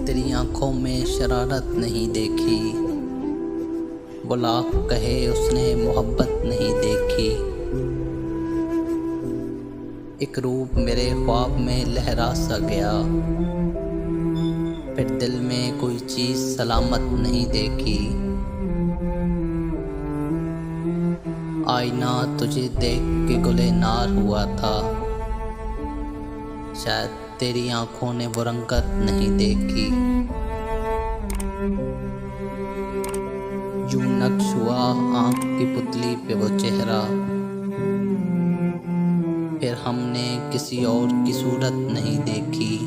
तेरी आंखों में शरारत नहीं देखी, वो लाख कहे उसने मोहब्बत नहीं देखी। एक रूप मेरे ख्वाब में लहरा सा गया, फिर दिल में कोई चीज सलामत नहीं देखी। आईना तुझे देख के गुलेनार हुआ था, शायद तेरी आंखों ने वो रंगत नहीं देखी। यूं नक्श हुआ आंख की पुतली पे वो चेहरा, फिर हमने किसी और की सूरत नहीं देखी।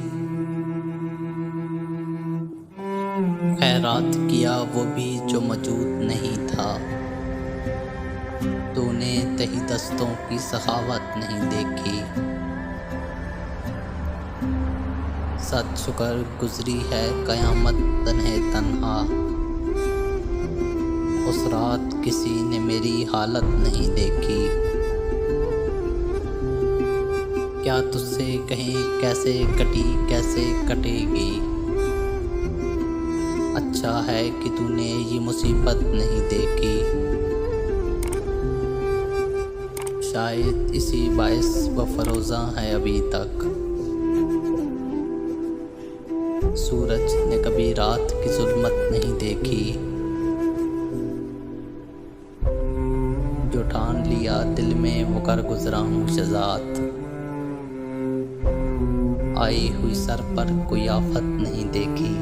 खैरात किया वो भी जो मौजूद नहीं था, तूने तही दस्तों की सखावत नहीं देखी। सच शुक्र गुजरी है कयामत तन्हे तन्हा, उस रात किसी ने मेरी हालत नहीं देखी। क्या तुझसे कहीं कैसे कटी कैसे कटेगी, अच्छा है कि तूने ये मुसीबत नहीं देखी। शायद इसी बाइस वो फरोज़ा है अभी तक, सूरज ने कभी रात की जुल्मत नहीं देखी। जो ठान लिया दिल में वो कर गुजरा हूँ शज़ात, आई हुई सर पर कोई आफत नहीं देखी।